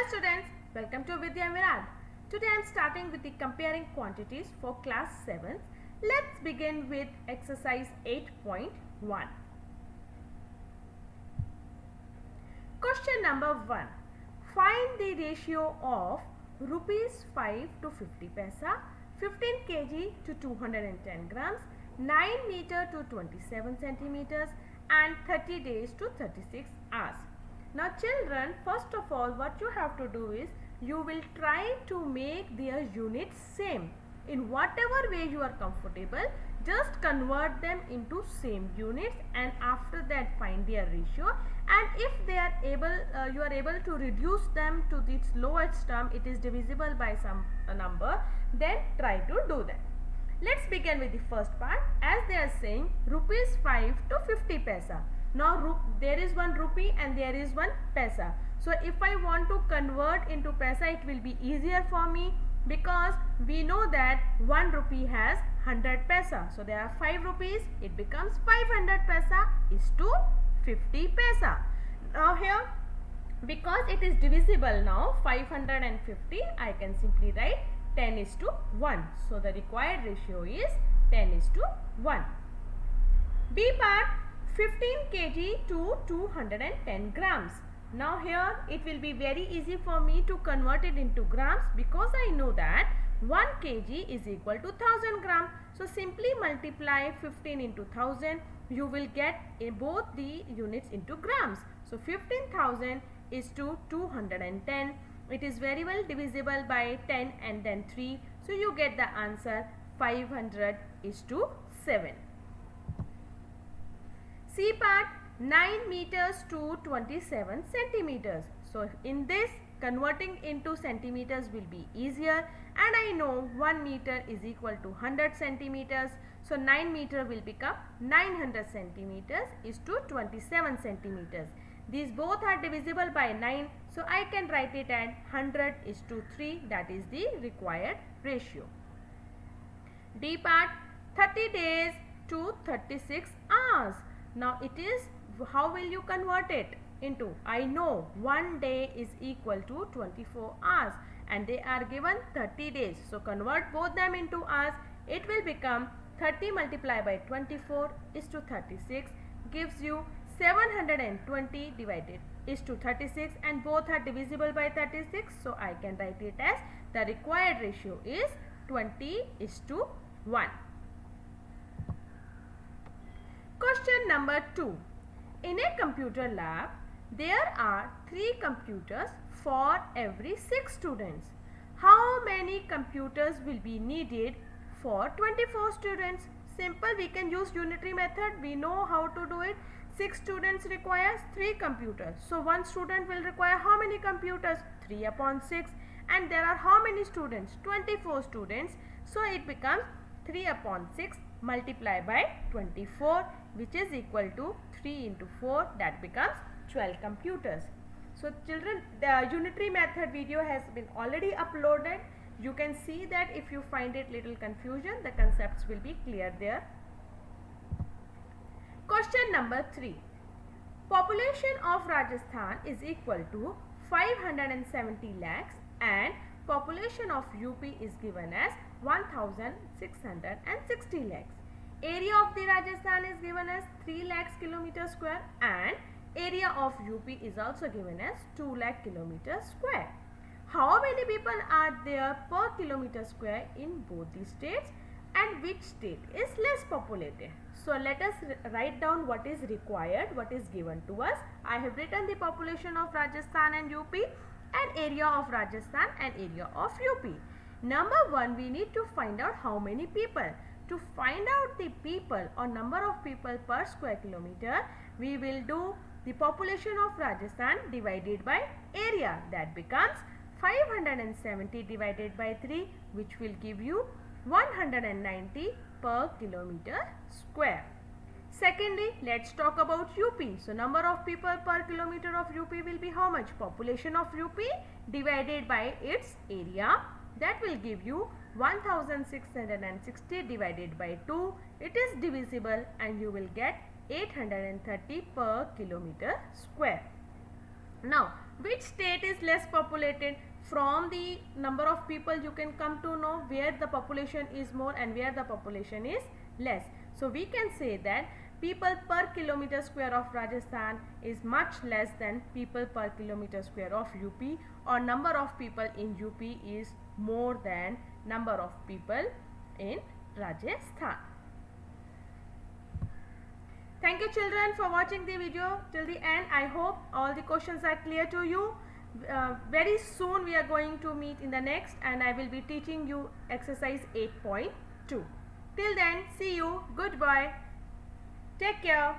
students, welcome to Vidya Mirad. Today I am starting with the comparing quantities for class 7th. Let's begin with exercise 8.1. Question number 1. Find the ratio of rupees 5 to 50 paisa, 15 kg to 210 grams, 9 meter to 27 centimeters and 30 days to 36 hours. Now children, first of all what you have to do is you will try to make their units same. In whatever way you are comfortable, just convert them into same units and after that find their ratio, and if they are able you are able to reduce them to its lowest term, it is divisible by some number, then try to do that. Let's begin with the first part. As they are saying rupees 5 to 50 paisa. Now there is one rupee and there is one paisa. So if I want to convert into paisa, it will be easier for me because we know that 1 rupee has 100 paisa. So there are 5 rupees. It becomes 500 paisa is to 50 paisa. Now here, because it is divisible now 550, I can simply write 10 is to 1. So the required ratio is 10 is to 1. B part, 15 kg to 210 grams. Now here it will be very easy for me to convert it into grams because I know that 1 kg is equal to 1000 gram. So simply multiply 15 into 1000. You will get both the units into grams. So 15,000 is to 210. It is very well divisible by 10 and then 3. So you get the answer 500 is to 7. C part, 9 meters to 27 centimeters. So in this, converting into centimeters will be easier, and I know 1 meter is equal to 100 centimeters. So 9 meter will become 900 centimeters is to 27 centimeters. These both are divisible by 9. So I can write it as 100 is to 3. That is the required ratio. D part, 30 days to 36 hours. Now it is, how will you convert it into? I know 1 day is equal to 24 hours and they are given 30 days. So convert both them into hours. It will become 30 multiplied by 24 is to 36, gives you 720 divided is to 36, and both are divisible by 36. So I can write it as the required ratio is 20 is to 1. Question number 2. In a computer lab, there are 3 computers for every 6 students. How many computers will be needed for 24 students? Simple, we can use unitary method. We know how to do it. 6 students requires 3 computers. So 1 student will require how many computers? 3 upon 6. And there are how many students? 24 students. So it becomes 3 upon 6 multiplied by 24, which is equal to 3 into 4, that becomes 12 computers. So children, the unitary method video has been already uploaded. You can see that if you find it little confusion, the concepts will be clear there. Question number 3. Population of Rajasthan is equal to 570 lakhs and population of UP is given as 1660 lakhs. Area of the Rajasthan is given as 3 lakhs kilometer square and area of UP is also given as 2 lakh kilometer square. How many people are there per kilometer square in both the states, and which state is less populated? So let us write down what is required, what is given to us. I have written the population of Rajasthan and UP and area of Rajasthan and area of UP. Number 1, we need to find out how many people. To find out the people or number of people per square kilometer, we will do the population of Rajasthan divided by area. That becomes 570 divided by 3, which will give you 190 per kilometer square. Secondly, let's talk about UP. So number of people per kilometer of UP will be how much? Population of UP divided by its area. That will give you 1660 divided by 2. It is divisible and you will get 830 per kilometer square. Now Which state is less populated? From the number of people you can come to know where the population is more and where the population is less. So we can say that people per kilometer square of Rajasthan is much less than people per kilometer square of UP, or number of people in UP is more than number of people in Rajasthan. Thank you children for watching the video till the end. I hope all the questions are clear to you. Very soon we are going to meet in the next, and I will be teaching you exercise 8.2. Till then, see you. Goodbye. Take care.